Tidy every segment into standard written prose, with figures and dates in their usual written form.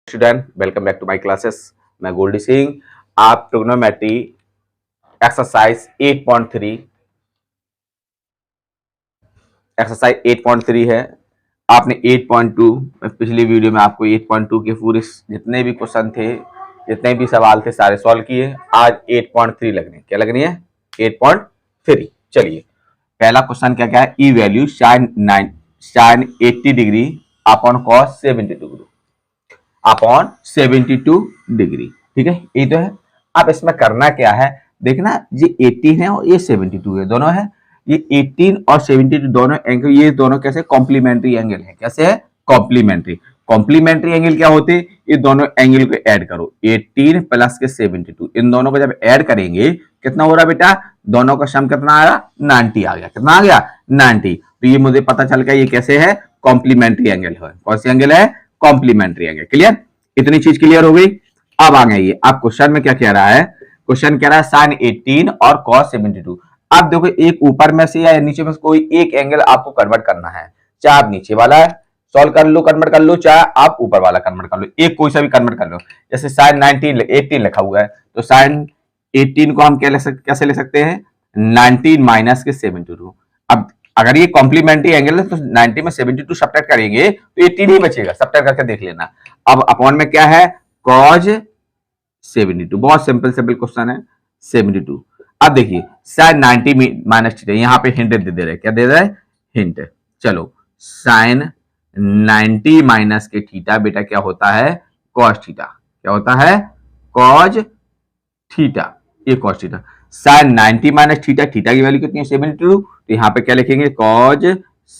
Student welcome back to my classes. मैं गोल्डी सिंह। आप trigonometry exercise 8.3 है। आपने 8.2 पिछली वीडियो में आपको 8.2 के पूरे जितने भी क्वेश्चन थे, जितने भी सवाल थे सारे सॉल्व किए। आज 8.3 लगने क्या लगनी है 8.3। चलिए पहला क्वेश्चन क्या क्या है, ई value sin 80 degree upon cos 72 degree. ठीक है, ये तो है। अब इसमें करना क्या है, देखना ये 18 है और ये 72 है, दोनों है। ये 18 और 72 दोनों एंगल, ये दोनों कैसे कॉम्प्लीमेंट्री एंगल है। कैसे है कॉम्प्लीमेंट्री। कॉम्प्लीमेंट्री एंगल क्या होते, ये दोनों एंगल को ऐड करो, 18 प्लस के 72, इन दोनों को जब ऐड करेंगे कितना हो रहा बेटा, दोनों का सम कितना आया 90 आ गया। कितना आ गया 90। तो ये मुझे पता चल गया ये कैसे है कॉम्प्लीमेंट्री एंगल है। कौन सी एंगल है कॉम्प्लीमेंट्री एंगल। क्लियर, इतनी चीज क्लियर हो गई। अब आ गई ये, अब क्वेश्चन में क्या कह रहा है, क्वेश्चन कह रहा है साइन 18 और कॉस 72। अब देखो एक ऊपर में से या नीचे में से कोई एक एंगल आपको कन्वर्ट करना है, चाहे आप नीचे वाला सॉल्व कर लो कन्वर्ट कर लो, चाहे आप ऊपर वाला कन्वर्ट कर लो, एक कोई सा भी कन्वर्ट कर लो। जैसे साइन 18 लिखा हुआ है तो साइन 18 को हम कैसे ले सकते हैं 19 माइनस के 72। अब अगर ये कॉम्प्लीमेंट्री एंगल है तो 90 में 72 सब्ट्रैक्ट करेंगे तो 18 ही बचेगा, सब्ट्रैक्ट करके देख लेना। अब अपॉन में क्या है कॉज 72, बहुत सिंपल क्वेश्चन है 72। अब देखिए साइन 90 माइनस थीटा, यहाँ पे हिंट दे रहे, क्या दे रहा है हिंट। चलो साइन 90 माइनस के थीटा बेटा क्या होता है कॉस थीटा। क्या होता है कॉज थीटा, ये cos theta. Sine 90 minus theta, theta की वैल्यू कितनी है 72, तो यहाँ पे क्या लिखेंगे कॉज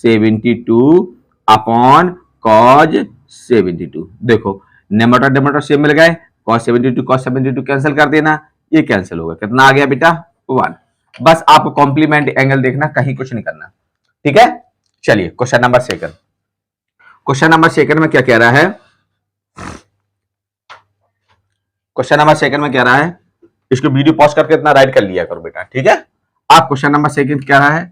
72 अपॉन कॉज 72। देखो न्यूमरेटर सेम मिल गए, cos 72 कैंसिल कर देना, ये कैंसिल होगा, कितना आ गया बेटा 1। बस आपको कॉम्प्लीमेंट एंगल देखना, कहीं कुछ नहीं करना। ठीक है, चलिए question number second. Question number second में क्या कह रहा है, क्वेश्चन नंबर सेकंड में कह रहा है, इसको वीडियो पॉज करके इतना राइट कर लिया करो बेटा। ठीक है, आप क्वेश्चन नंबर सेकंड क्या रहा है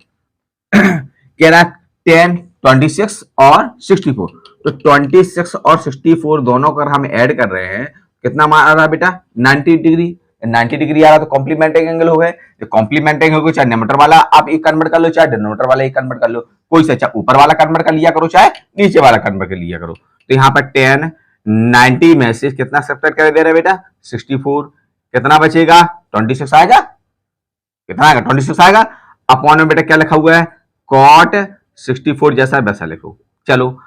कह रहा है 10, 26 और 64। तो 26 और 64 दोनों का हम ऐड कर रहे हैं, कितना आ रहा है बेटा 90 डिग्री। 90 डिग्री आ रहा तो कॉम्प्लीमेंटिंग एंगल हो गए। तो कॉम्प्लीमेंटिंग एंगल को चाहे न्यूमरेटर वाला आप एक कन्वर्ट कर लो, चाहे डिनोमिनेटर वाला एक कन्वर्ट कर लो, कोई सा चाहे ऊपर वाला कन्वर्ट कर लिया करो, चाहे नीचे वाला कन्वर्ट कर लिया करो। तो यहाँ पर 10 90 में से कितना सब्ट्रैक्ट कर दे रहा है बेटा 64, कितना बचेगा 26 आएगा। कितना आएगा 26 आएगा। अपॉन में बेटा क्या लिखा हुआ है कॉट 64, जैसा वैसा लिखो। चलो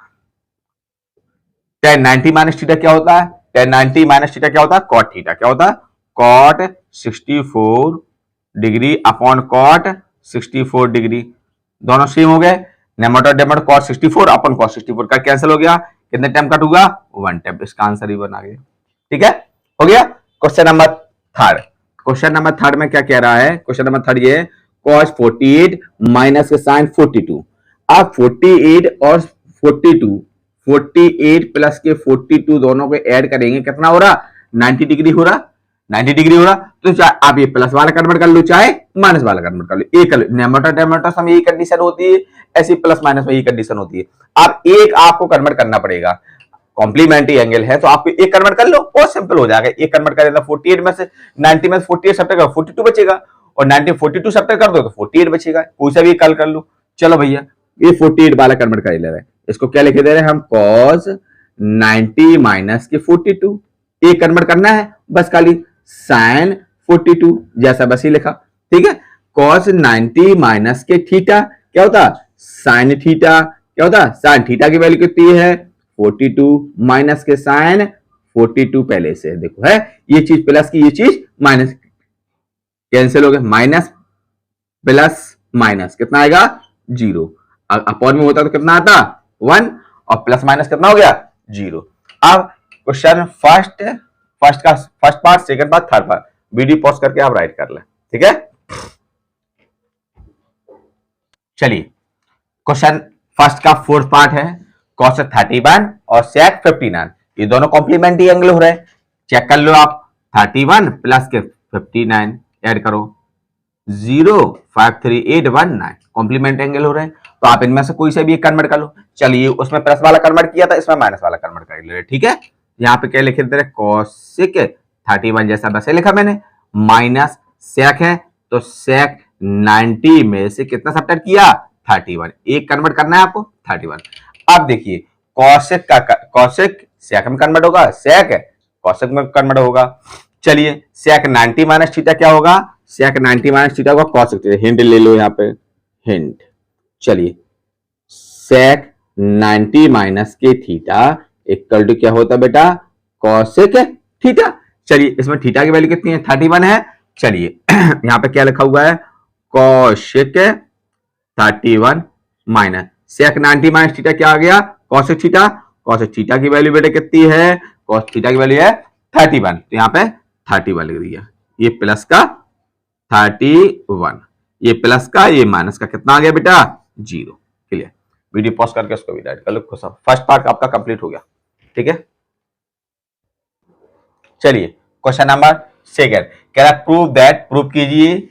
10 90 माइनस थीटा क्या होता है, 10 90 माइनस थीटा क्या होता है कॉट थीटा। क्या होता है cot 64 degree upon cot 64 degree, दोनों सेम हो गए। न्यूमरेटर कॉट 64 अपॉन कॉट 64 का कैंसिल हो गया, कितने टाइम कट होगा 1 टाइम, इसका आंसर ही बना गया। ठीक है, हो गया। Question number third. Question number third में क्या कह रहा है, क्वेश्चन नंबर थर्ड ये cos 48 माइनस के साइन 42। अब 48 और 42, 48 प्लस के 42 दोनों को ऐड करेंगे, कितना हो रहा 90 डिग्री हो रहा, 90 डिग्री हो रहा। तो चाहे आप ये प्लस वाला कन्वर्ट कर लो, चाहे माइनस वाला कन्वर्ट कर लो, एक न्यूमरेटर में यही कंडीशन होती है, ऐसी प्लस माइनस में यही कंडीशन होती है। अब एक आपको कन्वर्ट करना पड़ेगा, कॉम्प्लीमेंट्री एंगल है तो आपको एक कन्वर्ट कर लो, बहुत सिंपल हो जाएगा। एक कन्वर्ट कर देना 48 में से 90 में से 48 सब्ट्रैक्ट करो 42 बचेगा, और 90 42 सब्ट्रैक्ट कर दो तो 48 बचेगा, कोई सा भी कल कर लो। चलो भैया ये 48 वाला कन्वर्ट कर ले रहे हैं, इसको क्या लिखे दे रहे हैं हम cos 90 माइनस के 42, एक कन्वर्ट करना है बस खाली sin 42 जैसा बस ही लिखा। ठीक है, cos 90 माइनस के थीटा क्या होता sin थीटा, क्या होता sin थीटा की वैल्यू कितनी है 42 माइनस के साइन 42 पहले से देखो है, ये चीज प्लस की ये चीज माइनस, कैंसिल हो गया, माइनस प्लस माइनस कितना आएगा 0। अपॉन में होता तो कितना आता 1, और प्लस माइनस कितना हो गया 0। अब question first part, second part, third part video pause करके आप राइट कर ले। ठीक है, चलिए क्वेश्चन फर्स्ट का फोर्थ पार्ट है cos 31 और sec 59, ये दोनों कॉम्प्लीमेंट्री एंगल हो रहे हैं। चेक कर लो आप 31 प्लस के 59 ऐड करो 0.53819, कॉम्प्लीमेंट एंगल हो रहे हैं। तो आप इनमें से कोई से भी एक कन्वर्ट कर लो। चलिए उसमें प्लस वाला कन्वर्ट किया था, इसमें माइनस वाला कन्वर्ट कर ले। ठीक है, यहाँ पे क्या लिखे थे, कॉसेक 31 जैसा वैसे लिखा मैंने, माइनस सेक है तो सेक 90 में से कितना सब्ट्रैक्ट किया, 31, एक कन्वर्ट करना है आपको 31। अब देखिए कॉसेक का कॉसेक सेक में कन्वर्ट होगा, सेक कॉसेक में कन्वर्ट होगा। चलिए सेक 90 माइनस थीटा क्या होगा, सेक 90 माइनस थीटा होगा कॉसेक थीटा, हिंट ले लो यहाँ पे हिंट। चलिए सेक 90 माइनस के थीटा इक्वल टू क्या होता है बेटा, कॉसेक थीटा। चलिए इसमें थीटा की वैल्यू कितनी है, 31 है। चलिए यहाँ पे क्या लिखा हुआ है, cosec 31 minus sec 90 minus theta क्या आ गया, कॉसेक थीटा। कॉसेक थीटा की वैल्यू बेटा कितनी है, कॉस थीटा की वैल्यू है 31, तो यहाँ पे 31 लिख दिया। ये प्लस का 31, ये प्लस का, ये माइनस का, कितना आ गया बेटा, 0। क्लियर। वीडियो पॉज करके उसको भी राइट कर लो। फर्स्ट पार्ट आपका कंप्लीट हो गया, ठीक है। चलिए क्वेश्चन नंबर सेकंड कह रहा प्रूव दैट, प्रूव कीजिए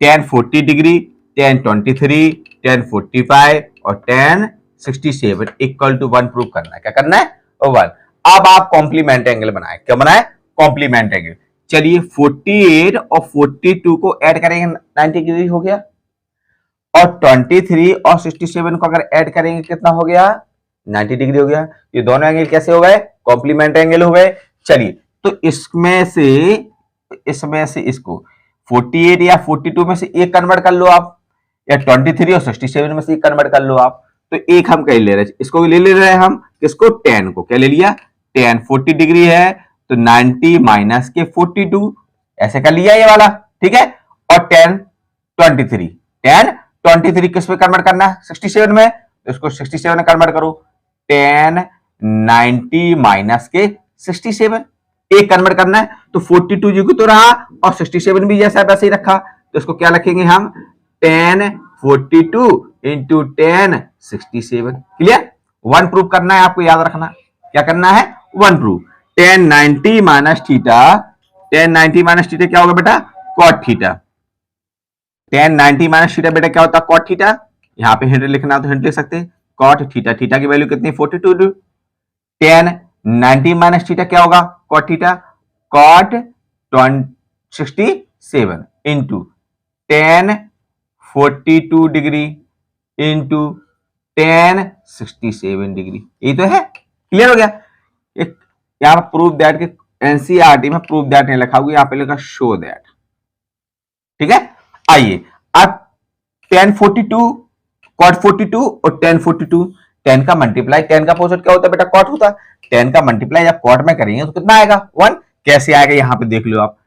tan 40 डिग्री, tan 23, tan 45 और tan 67 इक्वल टू 1 प्रूव करना है। क्या करना है, 1। अब आप कॉम्प्लीमेंट एंगल बनाए, क्या बनाए, कॉम्प्लीमेंट एंगल। चलिए 48 और 42 को ऐड करेंगे 90 डिग्री हो गया, और 23 और 67 को अगर ऐड करेंगे कितना हो गया, 90 डिग्री हो गया। ये दोनों एंगल कैसे हो गए, कॉम्प्लीमेंट एंगल हो गए। चलिए तो इसमें से इसको 48 या 42 में से एक कन्वर्ट कर लो आप, या 23 और 67 में से एक कन्वर्ट कर लो आप। तो एक हम कहीं ले रहे हैं, इसको भी ले रहे हैं हम, किसको, tan को। क्या ले लिया, tan 40 डिग्री है तो 90 माइनस के 42 ऐसे कर लिया ये वाला, ठीक है। और tan 23 किस में कन्वर्ट करना है, 67 में, तो इसको 67 में कन्वर्ट करो, tan 90 माइनस के 67 एक कन्वर्ट करना है। तो 42 जी को तो रहा और 67 भी जैसा वैसे ही रखा, तो इसको क्या लिखेंगे हम, tan 42 into tan 67। Clear. 1 prove करना है आपको, याद रखना क्या करना है, 1 prove. tan 90 minus theta, tan 90 minus theta क्या होगा बेटा, cot theta. tan 90 minus theta बेटा क्या होता है, cot थीटा। यहां पे हिंट लिखना तो हिंट लिख सकते हैं, cot थीटा, थीटा की वैल्यू कितनी, 42। tan 90 माइनस थीटा क्या होगा, cot theta, cot 67 into tan 42 degree into tan 67 degree, यही तो है। क्लियर हो गया। एक यहां पर प्रूव दैट के एनसीईआरटी में प्रूव दैट नहीं लिखा हुआ, यहां पे लिखा शो दैट, ठीक है। आइए अब tan 42, cot 42 और tan 42, tan का मल्टीप्लाई, tan का अपोजिट क्या होता है बेटा, cot होता है। tan का मल्टीप्लाई जब cot में करेंगे तो कितना आएगा, 1। कैसे आएगा, यहां पे देख लो आप,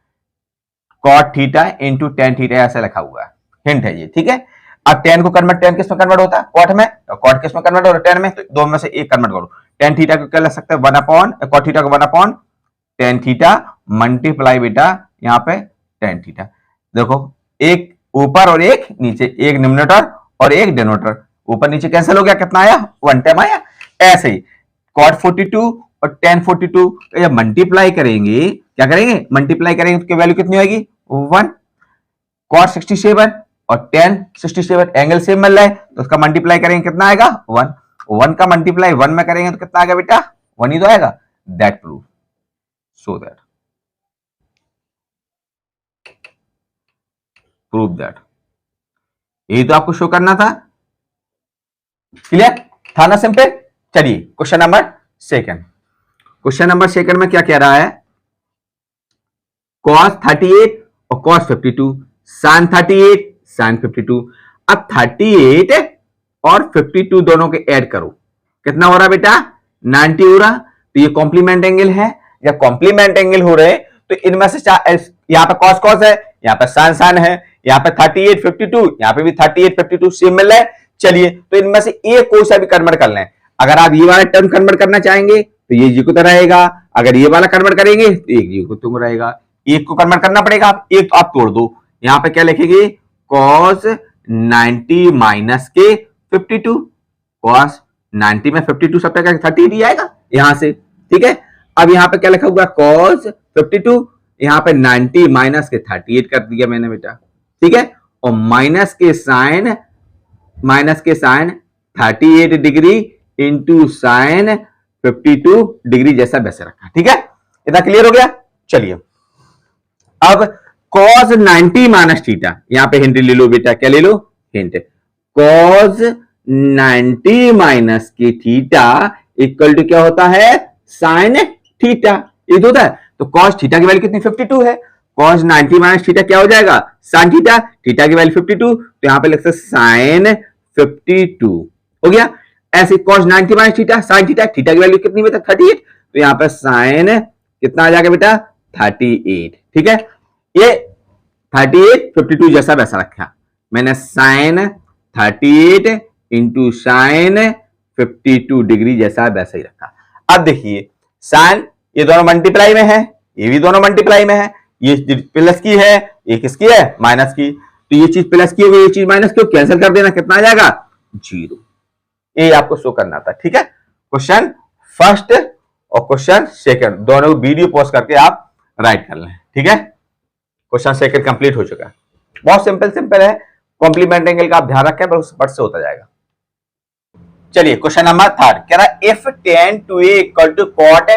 cot theta into tan theta ऐसा लिखा हुआ है, हिंट है ये, ठीक है। अब tan को कन्वर्ट, tan किस में कन्वर्ट होता है, cot में, तो cot किस में कन्वर्ट हो रहा है, tan में, तो दो में से एक कन्वर्ट करो। tan थीटा को क्या लिख सकते हैं, 1 अपॉन, cot थीटा को 1 अपॉन tan थीटा मल्टीप्लाई बेटा यहाँ पे tan थीटा। देखो एक ऊपर और एक नीचे, एक डिनोमिनेटर और एक डिनोमिनेटर, ऊपर नीचे कैंसिल हो गया, कितना आया, 1 टाइम आया। ऐसे ही cot 42 और tan 42 जब मल्टीप्लाई करेंगे, क्या करेंगे, मल्टीप्लाई करेंगे तो वैल्यू कितनी होगी, 1। cot 67 और tan 67 एंगल सेम मिल रहा है, तो उसका मल्टीप्लाई करेंगे कितना आएगा, 1। 1 का मल्टीप्लाई 1 में करेंगे तो कितना आएगा बेटा, 1 ही तो आएगा। That proof, so that, prove that, यही तो आपको शो करना था। क्लियर था ना, सिंपल। चलिए question number second, question number second में क्या कह रहा है, cos 38 और cos 52, sin 38 sin 52। अब 38 और 52 दोनों के ऐड करो, कितना हो रहा बेटा, 90 हो रहा। तो ये कॉम्प्लीमेंट एंगल है, जब कॉम्प्लीमेंट एंगल हो रहे तो इनमें से यहाँ पे cos cos है, यहाँ पे sin sin है, यहाँ पे 38 52, यहाँ पे भी 38 52 सेम मिल रहा है। चलिए तो इनमें से एक कोई सा भी कन्वर्ट कर लें। अगर आप ये वाला टर्म कन्वर्ट करना चाहेंगे तो ये जी को तो रहेगा, अगर ये वाला कन्वर्ट करेंगे तो एक जी को तुम रहेगा। एक को कन्वर्ट करना पड़ेगा, आप एक आप तोड़ दो, यहाँ पे क्या लिखेंगे, cos 90 माइनस के 52, cos 90 में 52 सब का 38 ही आएगा यहां से, ठीक है। अब यहाँ पे क्या लिखा हुआ, cos 52, यहाँ पे 90 माइनस के 38 कर दिया मैंने बेटा, ठीक है। और माइनस के sine 38 degree into sine 52 degree जैसा वैसे रखा। ठीक है, इतना क्लियर हो गया। चलिए अब cos 90 माइनस थीटा, यहां पे हिंट ले लो बेटा, क्या ले लो, हिंट। cos 90 माइनस के थीटा इक्वल टू क्या होता है, साइन थीटा। ये तो होता है, तो cos थीटा की वैल्यू कितनी, 52 है। cos 90 माइनस थीटा क्या हो जाएगा, साइन थीटा, थीटा की वैल्यू 52, तो यहां पे लिख सकते साइन 52 हो गया। ऐसे cos 90 minus theta, sine theta, theta की वैल्यू कितनी बेटा, 38, तो यहां पे साइन कितना आ जाएगा बेटा, 38। ठीक है, ये 38 52 जैसा वैसा रखा मैंने, साइन 38 इंटू साइन 52 डिग्री जैसा वैसा ही रखा। अब देखिए साइन ये दोनों मल्टीप्लाई में है, ये भी दोनों मल्टीप्लाई में है, ये प्लस की है, ये किसकी है, माइनस की, तो ये चीज प्लस की होगी, ये चीज माइनस की, कैंसिल कर देना, कितना आ जाएगा, 0। ये आपको शो करना था। ठीक है, क्वेश्चन फर्स्ट और क्वेश्चन सेकंड दोनों वीडियो पॉज करके आप राइट कर लें। ठीक है, क्वेश्चन सेकंड कंप्लीट हो चुका है, बहुत सिंपल है, कॉम्प्लीमेंट एंगल का आप ध्यान रखें, बस फट से होता जाएगा। चलिए क्वेश्चन नंबर थर्ड कह रहा है if tan 2a equal to cot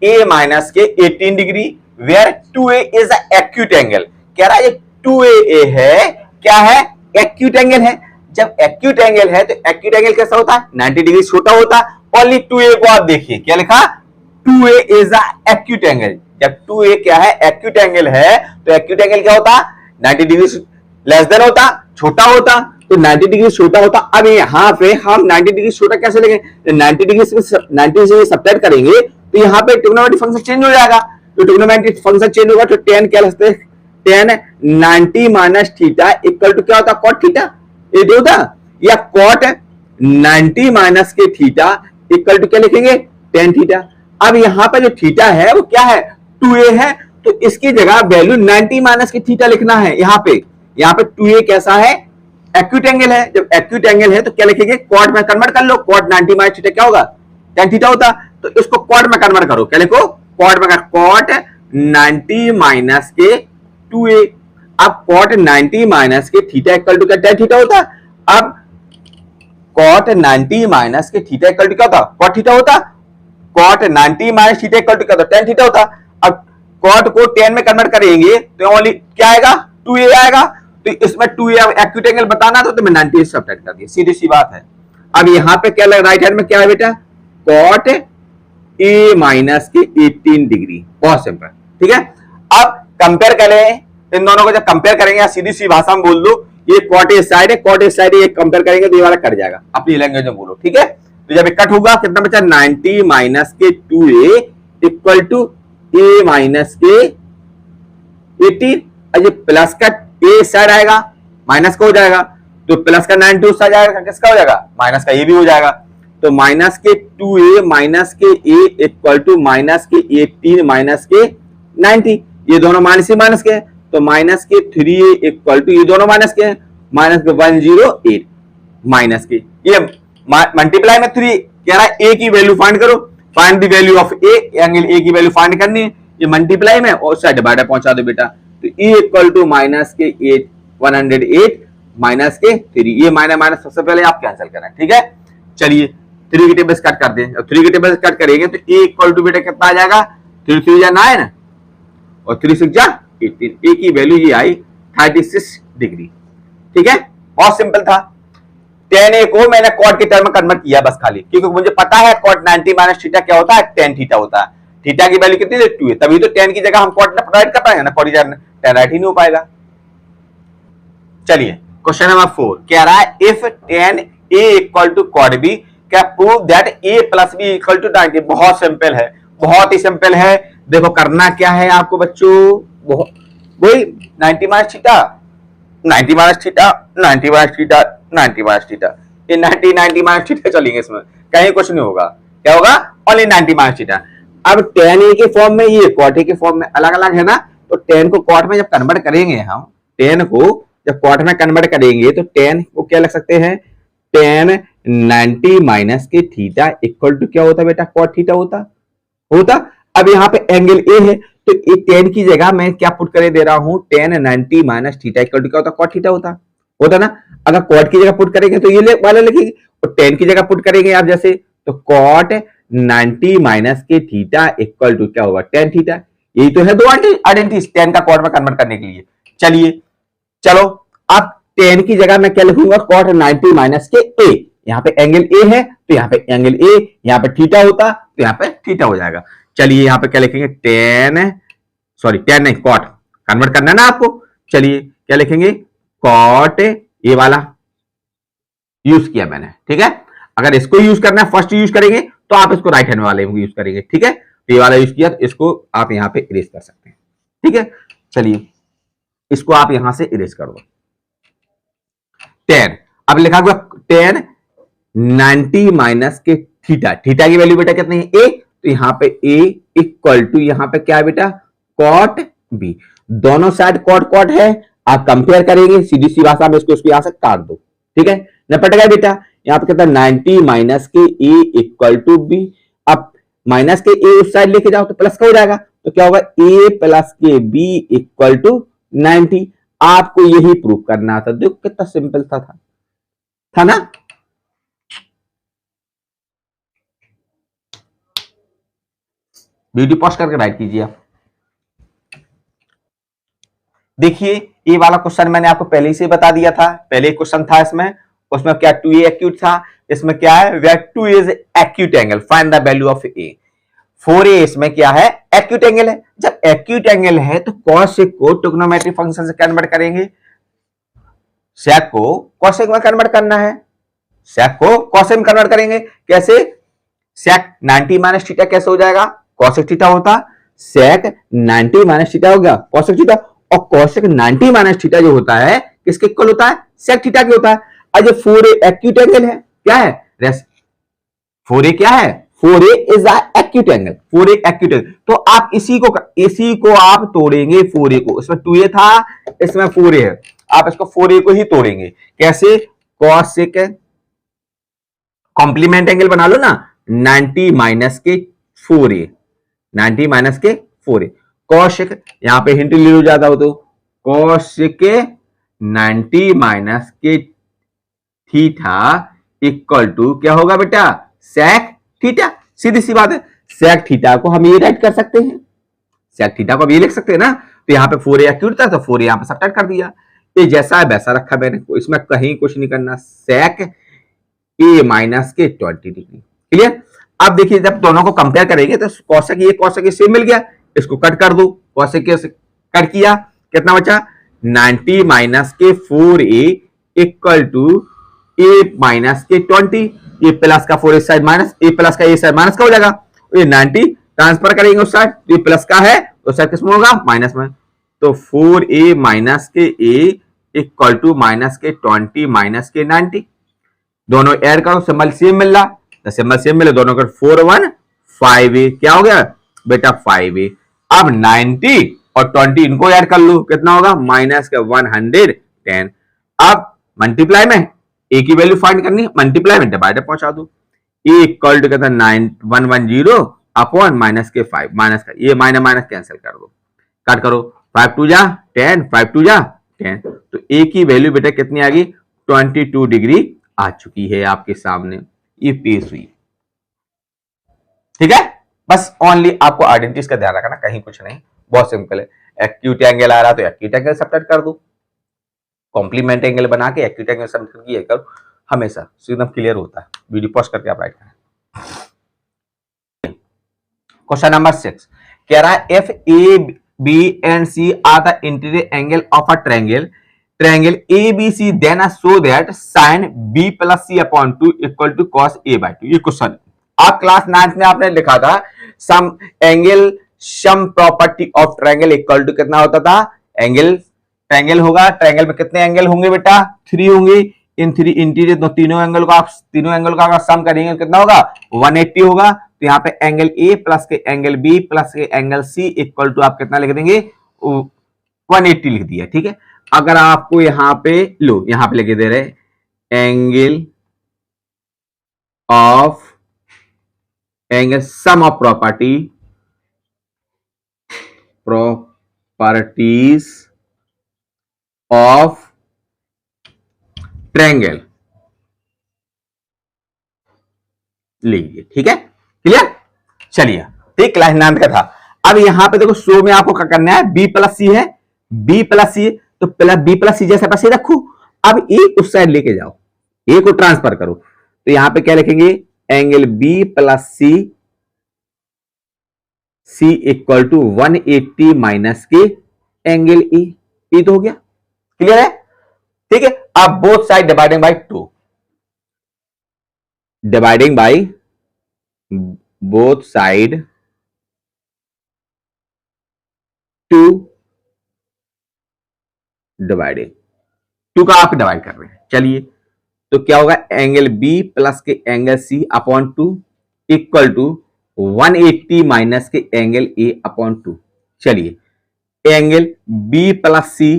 a minus के 18 degree where 2a is a acute angle. कह रहा है ये 2a है, क्या है, एक्यूट एंगल है। जब एक्यूट एंगल है तो एक्यूट एंगल कैसा होता है, 90 डिग्री छोटा होता है। ओनली 2a को आप देखिए, क्या लिखा, 2a is a acute angle. जब 2a क्या है, एक्यूट एंगल है, तो एक्यूट एंगल क्या होता, 90 डिग्री लेस देन होता, छोटा होता, तो 90 डिग्री छोटा होता। अब यहाँ पे हम 90 डिग्री छोटा कैसे लेंगे, 90 डिग्री से सब्ट्रैक्ट करेंगे तो यहाँ पे ट्रिग्नोमेट्रिक फंक्शन चेंज हो जाएगा। तो ट्रिग्नोमेट्रिक फंक्शन चेंज होगा तो tan क्या लिखते हैं, tan 90 minus theta equal to क्या होता, cot थीटा, ये दो होता, या cot 90 माइनस के थीटा इक्वल टू क्या लिखेंगे, tan थीटा। अब यहाँ पे जो थीटा है वो क्या है, 2a है, तो इसकी जगह वैल्यू 90 माइनस के थीटा लिखना है। यहाँ पे 2a कैसा है, एक्यूट एंगल है। जब एक्यूट एंगल है तो क्या लिखेंगे, cot में कन्वर्ट कर लो, cot 90 माइनस थीटा क्या होगा, tan थीटा होता, तो इसको cot में कन्वर्ट करो, क्या लिखो, cot में, cot 90 माइनस के 2a। अब cot 90 माइनस के थीटा इक्वल टू क्या, tan थीटा होता। अब cot 90 माइनस के थीटा इक्वल टू क्या होता, cot थीटा होता। cot 90 minus theta equal to क्या होता, tan थीटा होता। अब cot को tan में कन्वर्ट करेंगे तो ओनली क्या आएगा, 2a आएगा। तो इसमें 2a एक्यूट एंगल बताना तो मैं 90 से सब्ट्रैक्ट कर दिया, सीधी सी बात है। अब यहाँ पे क्या राइट हैंड में क्या है बेटा, cot a माइनस के 18 डिग्री, बहुत सिंपल। ठीक है, अब कंपेयर करें इन दोनों को, जब कंपेयर करेंगे या सीधी सी भाषा में बोल दो, ये cot a साइड है, cot a साइड ये कंपेयर करेंगे तो ये वाला कट जाएगा, अपनी लैंग्वेज में बोलो। ठीक है, तो जब कट होगा कितना बचा, 90 माइनस के 2a equal to a minus के 18, और ये प्लस का a साइड आएगा, माइनस का हो जाएगा, तो प्लस का 92 उस आ जाएगा, किसका हो जाएगा, माइनस का, ये भी हो जाएगा। तो माइनस के 2a माइनस के a इक्वल टू माइनस के 18 माइनस के 90, ये दोनों माइनस ही माइनस के हैं, तो माइनस के 3a इक्वल टू, ये दोनों माइनस के हैं, माइनस के 108 माइनस के, ये मल्टीप्लाई में 3 कह रहा है a की वैल्यू फाइंड करो, find the value of a, angle a की वैल्यू फाइंड करनी है, ये मल्टीप्लाई में और साइड डिवाइडर पहुंचा दो बेटा। तो e इक्वल टू माइनस के 108 माइनस के 3, ये माइनस माइनस सबसे पहले आप कैंसिल करना। ठीक है, चलिए 3 के टेबल कट कर दें, 3 के टेबल कट करेंगे तो a इक्वल टू बेटा कितना आ जाएगा, 3 3 जा 9 और 3 6 जा 18, a की वैल्यू ये आई 36 डिग्री। ठीक है, बहुत सिंपल था। tan a को मैंने cot के टर्म में कन्वर्ट किया बस खाली, क्योंकि मुझे पता है cot 90 माइनस थीटा क्या होता है, tan थीटा होता है। थीटा की वैल्यू कितनी है, 2 है, तभी तो tan की जगह हम cot राइट कर पाएंगे ना, cot tan राइट ही नहीं हो पाएगा। चलिए क्वेश्चन नंबर 4 कह रहा है if tan a equal to cot b, क्या prove that a plus b equal to 90। बहुत सिंपल है, बहुत ही सिंपल है। देखो करना क्या है आपको बच्चों, वही 90 minus theta, 90 minus theta, 90 minus theta, 90 minus theta, ये 90 माइनस थीटा चलेंगे, इसमें कहीं कुछ नहीं होगा, क्या होगा, ओनली 90 माइनस थीटा। अब tan a के फॉर्म में, ये cot a के फॉर्म में अलग अलग है ना, तो tan को cot में जब कन्वर्ट करेंगे हम, tan को जब cot में कन्वर्ट करेंगे तो tan को क्या लिख सकते हैं, tan 90 माइनस के थीटा इक्वल टू क्या होता बेटा, cot थीटा होता। अब यहाँ पे एंगल a है तो tan की जगह मैं क्या पुट करे दे रहा हूं, tan 90 minus theta equal to क्या होता, cot थीटा होता ना। अगर cot की जगह पुट करेंगे तो ये वाला लिखेंगे, और tan की जगह पुट करेंगे आप जैसे, तो cot 90 माइनस के थीटा इक्वल टू क्या होगा, टेन थीटा। यही तो है दो आइडेंटिटीज टेन का कॉट में कन्वर्ट करने के लिए। चलिए चलो, अब टेन की जगह मैं क्या लिखूंगा, कॉट 90 माइनस के ए। यहाँ पे एंगल ए है तो यहाँ पे एंगल ए, यहाँ पे थीटा होता तो यहाँ पे थीटा हो जाएगा। चलिए यहाँ पे क्या लिखेंगे, टेन, सॉरी टेन नहीं, कॉट कन्वर्ट करना है ना आपको। चलिए क्या लिखेंगे, कॉट ए वाला यूज किया मैंने, ठीक है। अगर इसको यूज करना है, फर्स्ट यूज करेंगे तो आप इसको राइट हैंड वाले यूज करेंगे, ठीक है। ये वाला यूज किया तो इसको आप यहां पे इरेज कर सकते हैं, ठीक है। चलिए इसको आप यहां से इरेज कर दो, टेन। अब लिखा हुआ टेन 90 माइनस के थीटा, थीटा की वैल्यू बेटा कितनी है, ए, तो यहां पे ए इक्वल टू यहां पे क्या है बेटा, कॉट बी। दोनों साइड कॉट कॉट है, आप कंपेयर करेंगे, सीधी सी भाषा में इसको यहां से काट दो, ठीक है। निपट गया बेटा। यहां पे कहता है 90 माइनस के ए इक्वल टू बी। अब माइनस के ए उस साइड लेके जाओ तो प्लस का हो जाएगा, तो क्या होगा, ए प्लस के बी इक्वल टू 90। आपको यही प्रूव करना था, देखो कितना सिंपल था ना। वीडियो पॉज करके राइट कीजिए आप। देखिए ये वाला क्वेश्चन मैंने आपको पहले ही से बता दिया था, पहले एक क्वेश्चन था इसमें, उसमें क्या 2a एक्यूट था, इसमें क्या है, where 2 is acute angle, find the value of a। 4a इसमें क्या है, एक्यूट एंगल है। जब एक्यूट एंगल है तो कॉसेक को ट्रिग्नोमेट्रिक फंक्शन से कन्वर्ट करेंगे, सेक को कॉसेक में कन्वर्ट करना है, सेक को कॉसेक में कन्वर्ट करेंगे। कैसे, सेक 90 माइनस थीटा कैसे हो जाएगा, कॉसेक थीटा होता, सेक 90 माइनस थीटा हो गया कॉसेक थीटा, और कॉसेक 90 माइनस थीटा जो होता है किसके इक्वल होता है, सेक थीटा के होता है। आज 4a एक्यूट एंगल है, क्या है, 4a क्या है, 4a is acute angle, 4a acute angle. तो आप इसी को आप तोड़ेंगे, 4a को, इसमें 2a था, इसमें 4a है, आप इसको 4a को ही तोड़ेंगे। कैसे, कॉसेक कॉम्प्लीमेंट एंगल बना लो ना, 90 माइनस के 4a, 90 माइनस के 4a, कॉसेक यहां पे हिंट ले लो ज्यादा हो तो, कॉसेक 90 माइनस के थीटा इक्वल टू क्या होगा बेटा, सेक थीटा। सीधी सी बात है, सेक थीटा को हम ये राइट कर सकते हैं, सेक थीटा को हम ये लिख सकते हैं ना। तो यहाँ पे 4a एक्यूट था तो 4a यहां पे सब्ट्रैक्ट कर दिया, ये जैसा है वैसा रखा मैंने, इसमें कहीं कुछ नहीं करना, सेक a माइनस के 20 डिग्री, क्लियर। अब देखिए जब दोनों को कंपेयर करेंगे तो कॉसेक ये सेम मिल गया, इसको कट कर दो, कॉसेक कट किया, कितना बचा, 90 माइनस के 4a equal to a minus के 20, ये प्लस का 4 इस साइड माइनस, ए प्लस का ए साइड माइनस का हो जाएगा, ये 90 ट्रांसफर करेंगे उस साइड, ये प्लस का है उस साइड किसमें होगा, माइनस में। तो 4a माइनस के a इक्वल टू माइनस के 20 माइनस के 90, दोनों ऐड करो, सिंबल सेम मिल रहा, तो सिंबल सेम मिले, दोनों का 4 1 5a, क्या हो गया बेटा 5a। अब 90 और 20 इनको ऐड कर लो, कितना होगा, माइनस का 110। अब मल्टीप्लाई में ए की वैल्यू फाइंड करनी है, मल्टीप्लाई में डिवाइडर पहुंचा दो, ए इक्वल टू कहता है 110 अपॉन माइनस के 5, माइनस का ये माइनस माइनस कैंसिल कर दो, कट करो, 5 2 जा 10, 5 2 जा 10, तो ए की वैल्यू बेटा कितनी आ गई, 22 डिग्री आ चुकी है आपके सामने, ये पेश हुई, ठीक है। बस ओनली आपको आइडेंटिटीज का ध्यान रखना, कहीं कुछ नहीं, बहुत सिंपल है। एक्यूट एंगल आ रहा तो एक्यूट एंगल सब्ट्रैक्ट कर दो, कॉम्प्लीमेंट एंगल बना के एक्यूट एंगल सब्ट्रैक्ट किया करो, हमेशा एकदम क्लियर होता है। वीडियो पॉज करके आप राइट करें। क्वेश्चन नंबर 6 कह रहा है if A B and C are the interior angle of a triangle A B C then so that sine B plus C upon 2 equal to cos A by 2। ये question आप class 9th में आपने लिखा था, sum angle sum property of triangle equal to कितना होता था, triangle होगा, ट्रायंगल में कितने एंगल होंगे बेटा, 3 होंगे, इन 3 इंटीरियर तो तीनों एंगल का अगर सम करेंगे कितना होगा, 180 होगा। तो यहाँ पे एंगल ए प्लस के एंगल बी प्लस के एंगल सी इक्वल टू आप कितना लिख देंगे, 180 लिख दिया, ठीक है। अगर आपको यहां पे लो, यहां पे लिख दे रहे angle sum of properties of triangle लीजिए, ठीक है, क्लियर? चलिए, ठीक, क्लास 9 का था। अब यहां पे देखो शो में आपको क्या करना है, बी प्लस सी है, बी प्लस सी, तो प्लस बी प्लस सी जैसे पैसे रखू। अब ए उस साइड लेके जाओ, ए को ट्रांसफर करो, तो यहां पे क्या लिखेंगे, angle B plus C, C equal to 180 minus के एंगल ई, ई तो हो गया, क्लियर है? ठीक है, अब both side dividing by 2, dividing by both side 2, dividing 2 का आप डिवाइड कर रहे हैं। चलिए, तो क्या होगा, एंगल बी प्लस के angle C upon 2 equal to 180 minus के एंगल ए अपॉन 2। चलिए, angle B plus C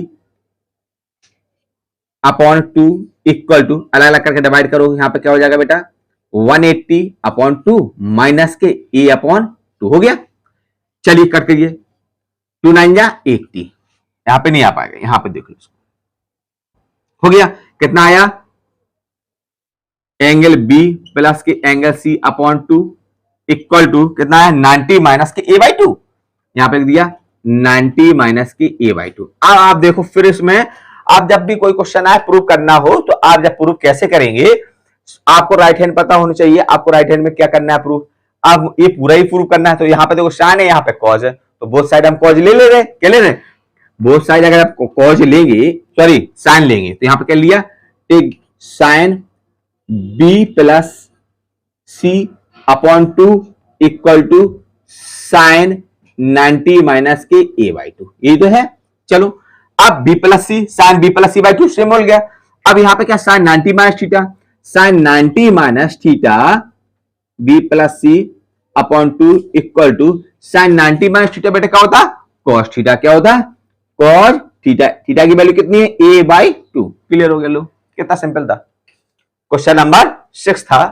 upon 2 equal to, अलग अलग करके डिवाइड करो, यहां पे क्या हो जाएगा बेटा, 180 अपॉन 2 माइनस के ए अपॉन 2 हो गया। चलिए कट करिए, 2 9 जा 80, यहां पे नहीं आ पाएगा, यहां पे देख लो, हो गया, कितना आया, एंगल बी प्लस के angle C upon 2 equal to कितना है, 90 माइनस के ए बाई 2, यहां पे दिया 90 माइनस के ए बाई 2। अब आप देखो, फिर इसमें आप जब भी कोई क्वेश्चन आए प्रूव करना हो, तो आप जब प्रूव कैसे करेंगे, आपको राइट हैंड पता होना चाहिए, आपको राइट हैंड में क्या करना है प्रूफ, अब ये पूरा ही प्रूव करना है। तो यहाँ पे देखो साइन है, यहाँ पे कॉज है, तो बोथ साइड हम कॉज ले रहे, क्या ले रहे, बोथ साइड अगर आप कॉज लेंगे, सॉरी साइन लेंगे, तो यहाँ पे क्या लिया, take sine B plus C upon 2 equal to sine 90 minus के ए बाई 2, ये तो है। चलो, अब B plus C, sine B plus C by 2 same हो गया। अब यहां पे क्या, sine 90 minus theta, sine 90 minus theta B plus C upon 2 equal to sine 90 minus theta बेटा क्या होता, कॉस थीटा, क्या होता है, कॉस थीटा, थीटा की वैल्यू कितनी है, ए बाई 2। क्लियर हो गया, लो कितना सिंपल था। क्वेश्चन नंबर 6 था,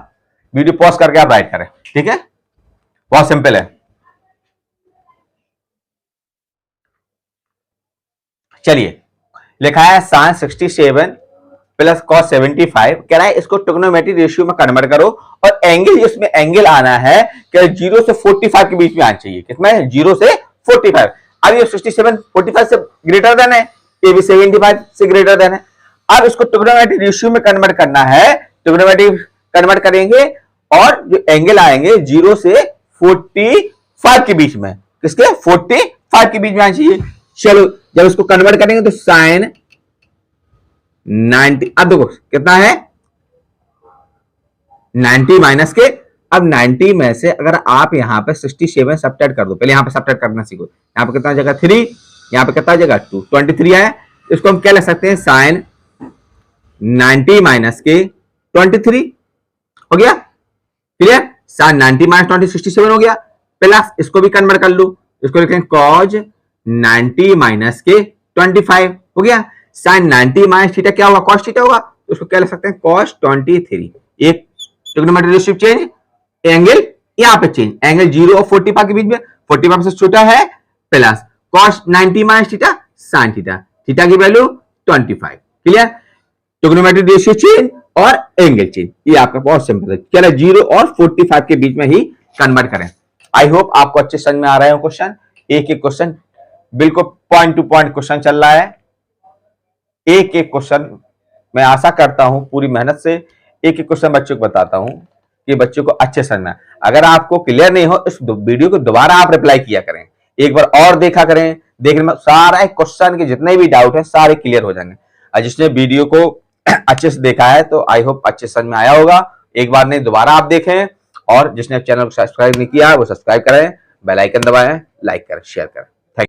वीडियो पॉज करके आप राइट करें, ठीक है, बहुत सिंपल है। चलिए, लिखा है साइन 67 प्लस कॉस 75, कह रहा है इसको ट्रिग्नोमेट्रिक रेशियो में कन्वर्ट करो, और एंगल इसमें एंगल आना है कि 0 से 45 के बीच में आना चाहिए, किसमें, 0 से 45। अब ये 67 45 से ग्रेटर देन है, ये भी 75 से ग्रेटर देन है। अब इसको ट्रिग्नोमेट्रिक रेशियो में कन्वर्ट करना है, ट्रिग्नोमेट्रिक कन्वर्ट करेंगे, और जो एंगल आएंगे 0 से 45 के बीच में, किसके, 45 के बीच में आना चाहिए। चलो, जब इसको कन्वर्ट करेंगे तो साइन 90, अब देखो कितना है, 90 माइनस के, अब 90 में से अगर आप यहां पे 67 सब्ट्रैक्ट कर दो, पहले यहां पे सब्ट्रैक्ट करना सीखो, यहां पे कितना जगह 3, यहां पे कितना जगह 2, 23 आया, इसको हम क्या ले सकते हैं, साइन 90 माइनस के 23 हो गया, क्लियर, साइन 90 माइनस 20 67 हो गया, प्लस इसको भी कन्वर्ट कर लो, इसको लिखेंगे कॉज 90 माइनस के 25 हो गया, साइन 90 माइनस थीटा क्या होगा, कॉस थीटा होगा, तो उसको क्या ले सकते हैं, कॉस 23। एक ट्रिग्नोमेट्रिक रेशियो चेंज, एंगल यहां पे चेंज, एंगल 0 और 45 के बीच में, 45 से छोटा है, plus cos 90 minus theta sine theta, theta की value 25, clear, trigonometric ratio change और एंगल चेंज, ये आपका बहुत सिंपल है। चलो, 0 और 45 के बीच में ही कन्वर्ट करें। आई होप आपको अच्छे समझ में आ रहे हो क्वेश्चन, एक एक क्वेश्चन बिल्कुल पॉइंट टू पॉइंट क्वेश्चन चल रहा है, एक एक क्वेश्चन मैं आशा करता हूं पूरी मेहनत से एक एक क्वेश्चन बच्चों को बताता हूं कि बच्चों को अच्छे समझना। अगर आपको क्लियर नहीं हो, इस वीडियो को दोबारा आप रिप्लाई किया करें, एक बार और देखा करें, देखने में सारा क्वेश्चन के जितने भी डाउट है सारे क्लियर हो जाएंगे। और जिसने वीडियो को अच्छे से देखा है तो आई होप अच्छे समझ में आया होगा, एक बार नहीं दोबारा आप देखें, और जिसने चैनल को सब्सक्राइब नहीं किया वो सब्सक्राइब करें, बेल आइकन दबाएं, लाइक करें, शेयर करें।